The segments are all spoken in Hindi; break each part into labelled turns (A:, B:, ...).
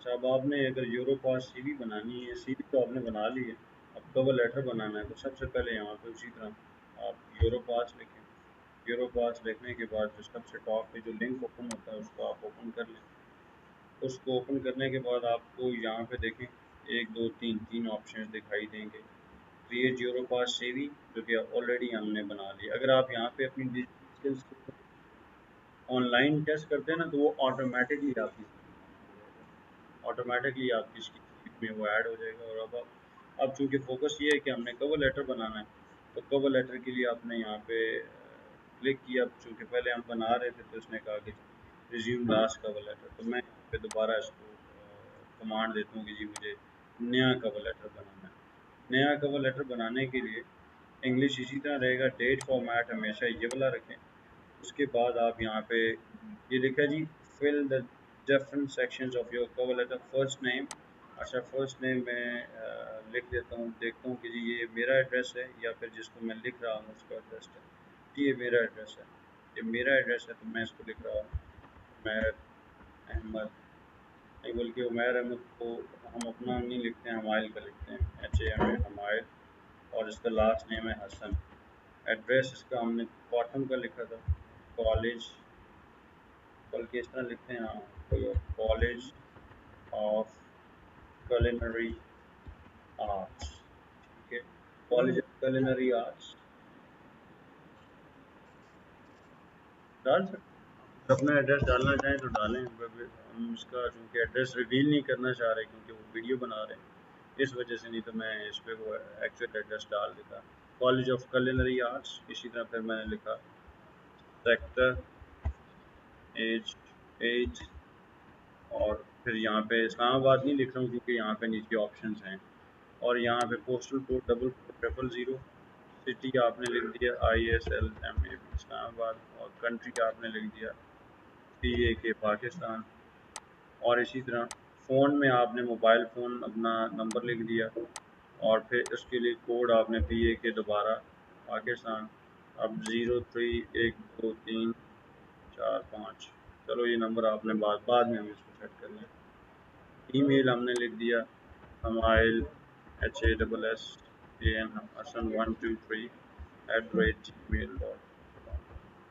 A: अच्छा, अब आपने अगर यूरोपास सीवी बनानी है, सीवी तो आपने बना ली है, अब कवर लेटर बनाना है तो सबसे पहले यहाँ पे उसी तरह आप यूरोपास लिखें। यूरोपास लिखने के बाद जो सबसे टॉप पे जो लिंक ओपन होता है उसको आप ओपन कर लें। उसको ओपन करने के बाद आपको यहाँ पे देखें एक दो तीन तीन ऑप्शन दिखाई देंगे। क्रिएट यूरोपास सीवी जो कि ऑलरेडी हमने बना लिया। अगर आप यहाँ पे अपनी डिजिटल स्किल्स ऑनलाइन टेस्ट करते हैं ना तो वो ऑटोमेटिकली आपकी स्कीम में वो ऐड हो जाएगा। और अब चूँकि फोकस ये है कि हमने कवर लेटर बनाना है तो कवर लेटर के लिए आपने यहाँ पे क्लिक किया। चूँकि पहले हम बना रहे थे तो उसने कहा कि रिज्यूम लास्ट कवर लेटर, तो मैं यहाँ पे दोबारा इसको कमांड देता हूँ कि जी मुझे नया कवर लेटर बनाना है। नया कवर लेटर बनाने के लिए इंग्लिश इसी तरह रहेगा, डेट फॉर्मेट हमेशा ये वाला रखें। उसके बाद आप यहाँ पे ये लिखा जी fill the different sections of your cover letter. First name, अच्छा फर्स्ट नेम मैं लिख देता हूँ, देखता हूँ कि जी ये मेरा एड्रेस है या फिर जिसको मैं लिख रहा हूँ उसका एड्रेस है। जी ये मेरा एड्रेस है, ये मेरा एड्रेस है तो मैं इसको लिख रहा हूँ उमैर अहमद, नहीं बल्कि उमैर अहमद को हम अपना नहीं लिखते हैं, हमाइल का लिखते हैं, HAM हमाइल। और इसका लास्ट नेम है हसन। एड्रेस इसका हमने बॉटम का लिखा था कॉलेज, बल्कि इस तरह लिखते हैं हाँ, कॉलेज ऑफ culinary आर्ट्स, ठीक है, कॉलेज ऑफ culinary आर्ट्स डाल सकते। अपना एड्रेस डालना चाहें तो डालें। हम इसका चूँकि एड्रेस रिवील नहीं करना चाह रहे क्योंकि वो वीडियो बना रहे हैं इस वजह से, नहीं तो मैं इस पर वो एक्चुअल एड्रेस डाल देता। कॉलेज ऑफ culinary आर्ट्स, इसी तरह फिर मैंने लिखा सेक्टर, एज 8, और फिर यहाँ पे इस्लामाबाद नहीं लिख रहा हूँ क्योंकि यहाँ पे नीचे ऑप्शंस हैं। और यहाँ पे पोस्टल कोड 440000, सिटी आपने लिख दिया ISLMAB इस्लामाबाद, और कंट्री आपने लिख दिया PAK पाकिस्तान। और इसी तरह फ़ोन में आपने मोबाइल फ़ोन अपना नंबर लिख दिया और फिर उसके लिए कोड आपने PAK दोबारा पाकिस्तान। अब 031234 चलो ये नंबर आपने बाद में हम इसको सेट कर लें। ईमेल हमने लिख दिया हमाइल HASSN123@gmail.com,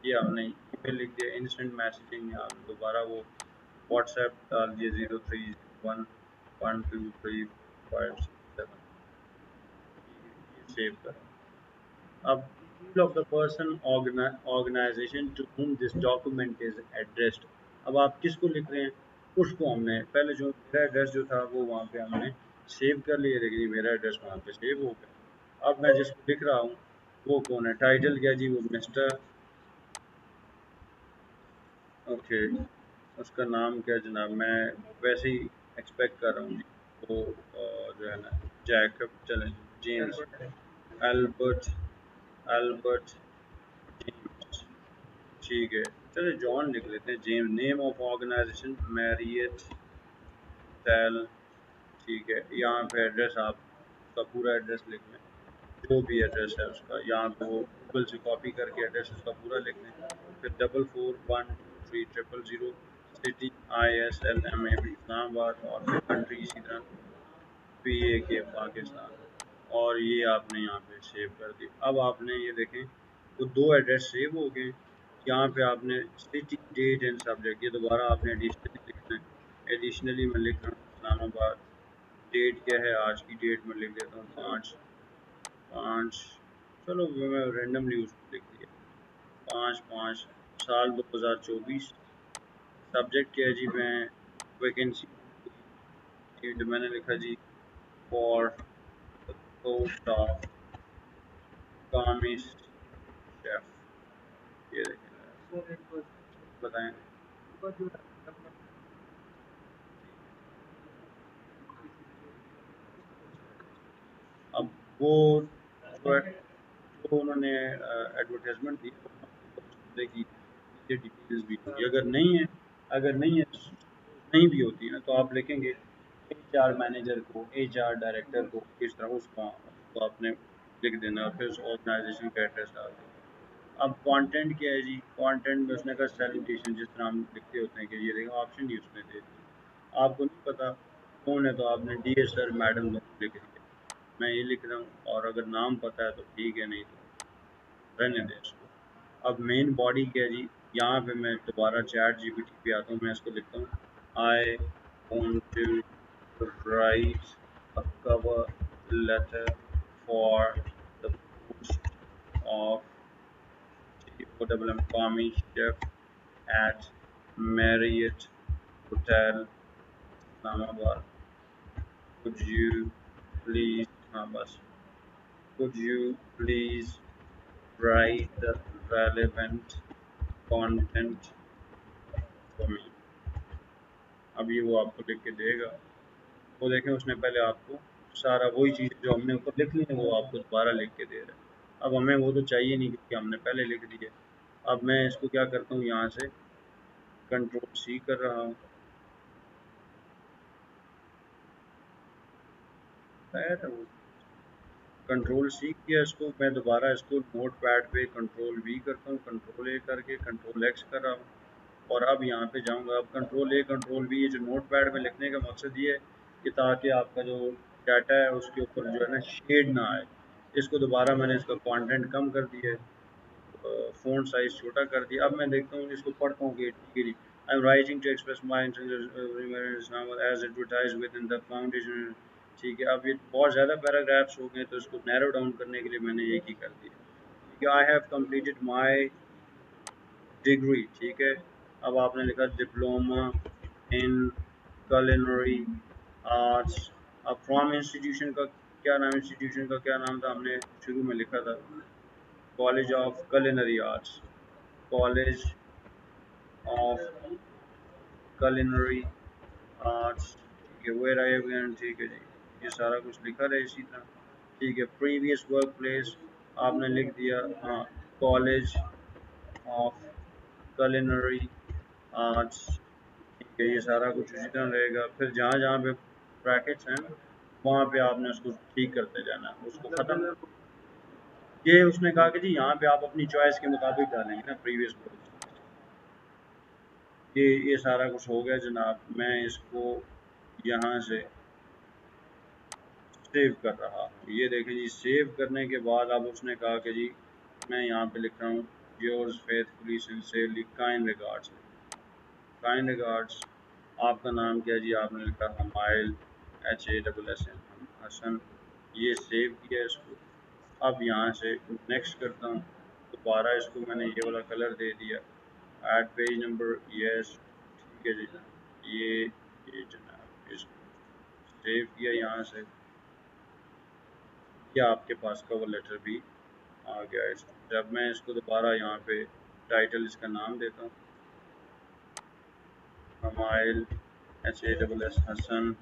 A: ये हमने ईमेल लिख दिया। इंस्टेंट मैसेजिंग में आप दोबारा वो व्हाट्सएप डाल दिए 0301123567, सेव करें। अब detail of the person organisation to whom this document is addressed, अब आप किसको लिख रहे हैं उसको हमने पहले जो मेरा एड्रेस जो था वो वहाँ पे हमने सेव कर लिया, लेकिन मेरा एड्रेस वहाँ पे सेव हो गया। अब मैं जिसको लिख रहा हूँ वो कौन है, टाइटल क्या जी, वो मिस्टर, ओके, उसका नाम क्या जनाब, मैं वैसे ही एक्सपेक्ट कर रहा हूँ जी, वो जो है ना जैकब, चलें जेम्स, एल्बर्ट, एल्बर्ट जेम्स, ठीक है, चलिए जॉन लिख लेते हैं। James, name of organisation Marriott टेल, ठीक है। यहाँ पे एड्रेस आप उसका पूरा एड्रेस लिख लें, जो भी एड्रेस है उसका, यहाँ पे वो गूगल से कॉपी करके एड्रेस उसका पूरा लिख लें। फिर 44123000, सिटी ISLMAB इस्लामाबाद, और फिर कंट्री इसी तरह PAK पाकिस्तान, और ये आपने यहाँ पे सेव कर दी। अब आपने ये देखें तो दो एड्रेस सेव हो गए। यहाँ पे आपने सिटी, डेट एंड सब्जेक्ट ये दोबारा आपने एडिशनली लिखना है। एडिशनली मैं लिख रहा हूँ इस्लामाबाद, डेट क्या है, आज की डेट में लिख देता हूँ 5/5, चलो मैं रेंडमली उसको लिख दिया 5/5 2024। सब्जेक्ट क्या है जी, मैं वैकेंसी मैंने लिखा जी फॉर पोस्ट ऑफ कामिश शेफ, ये देखें बताएं। अब वो जो उन्होंने एडवर्टाइजमेंट दी की नीचे डिटेल्स भी होगी, अगर नहीं है नहीं भी होती ना तो आप लिखेंगे HR मैनेजर को, HR डायरेक्टर को, किस तरह उसका उसको आपने लिख देना, फिर उस ऑर्गेनाइजेशन का एड्रेस डाल देना। अब कंटेंट क्या है जी, कंटेंट में उसने कहा सैल्यूटेशन, जिस तरह हम लिखते होते हैं कि ये देखो ऑप्शन ही उसने दे दिया। आपको नहीं पता कौन है तो आपने डियर सर मैडम दोनों लिख दिया, मैं ये लिख रहा हूँ। और अगर नाम पता है तो ठीक है, नहीं तो रहने दें इसको। अब मेन बॉडी क्या है जी, यहाँ पे मैं दोबारा चैट जीपीटी पे आता हूँ, मैं इसको लिखता हूँ I want to write a cover letter for the post of COMM Kwame Chef at Marriott Hotel Islamabad. Could you please, could you please write the relevant content for me? अब ये वो आपको लिख के देगा। वो देखें उसने पहले आपको सारा वही चीज़ जो हमने ऊपर लिख ली है वो आपको दोबारा लिख के दे रहा है। अब हमें वो तो चाहिए नहीं क्योंकि हमने पहले लिख दी है। अब मैं इसको क्या करता हूँ, यहाँ से कंट्रोल सी कर रहा हूँ। कंट्रोल सी किया इसको, मैं दोबारा इसको नोट पैड पे कंट्रोल वी करता हूँ, कंट्रोल ए करके कंट्रोल एक्स कर रहा हूँ और अब यहाँ पे जाऊँगा। अब कंट्रोल ए कंट्रोल वी, ये जो नोट पैड में लिखने का मकसद ये है कि ताकि आपका जो डाटा है उसके ऊपर जो है ना शेड ना आए। इसको दोबारा मैंने इसका कंटेंट कम कर दिया है, फ़ॉन्ट साइज़ छोटा कर दिया। अब मैं देखता हूँ इसको पढ़ता हूँ कि ठीक है जी, I am writing to express my as advertise within the foundation. ठीक है, अब ये बहुत ज़्यादा पैराग्राफ्स हो गए तो इसको नैरो डाउन करने के लिए मैंने एक ही कर दिया। ठीक है, I have completed my degree. ठीक है, अब आपने लिखा डिप्लोमा इन culinary आर्ट्स। अब फ्रॉम इंस्टीट्यूशन का क्या नाम, इंस्टीट्यूशन का क्या नाम था, हमने शुरू में लिखा था college of culinary arts, college of culinary arts. ठीक है, वेयर आई हैव, ठीक है जी, ये सारा कुछ लिखा रहे इसी तरह। ठीक है, प्रीवियस वर्क प्लेस आपने लिख दिया, हाँ, कॉलेज ऑफ culinary आर्ट्स। ठीक है, ये सारा कुछ उसी तरह रहेगा। फिर जहाँ जहाँ पे ब्रैकेट्स हैं वहाँ पे आपने उसको ठीक करते जाना है, उसको ख़त्म। ये उसने कहा कि जी यहाँ पे आप अपनी चॉइस के मुताबिक डालेंगे ना प्रीवियस वर्क। ये सारा कुछ हो गया जनाब। मैं इसको यहाँ से सेव कर रहा हूँ। ये देखें जी, सेव करने के बाद अब उसने कहा कि जी मैं यहाँ पे लिख रहा हूँ yours faithfully sincerely kind regards. Kind regards, आपका नाम क्या है जी, आपने लिखा हमाइल HASSN हसन। ये सेव किया इसको। अब यहाँ से नेक्स्ट करता हूँ, दोबारा इसको मैंने ये वाला कलर दे दिया, ऐड पेज नंबर, यस। ठीक है जी, ये जनाब इसको सेव किया यहाँ से। या आपके पास कवर लेटर भी आ गया इसको। जब मैं इसको दोबारा यहाँ पे टाइटल इसका नाम देता हूँ हमाइल HASS हसन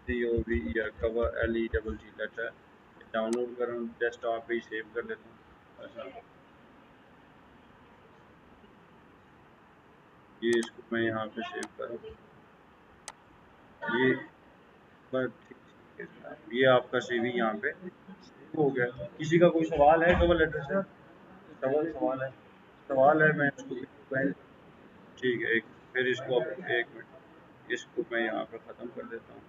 A: COV या कवर LETT लेटर। डाउनलोड कर रहा हूँ, डेस्कटॉप पे ही सेव कर लेता हूँ। अच्छा, ये इसको मैं यहाँ पे सेव करूँ, ये बस ठीक है जनाब, ये आपका CV यहाँ पे हो गया। किसी का कोई सवाल है कवर लेटर से? सवाल है, मैं इसको ठीक है, एक फिर इसको अब एक मिनट, इसको मैं यहाँ पे ख़त्म कर देता हूँ।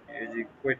A: ये जी क्विट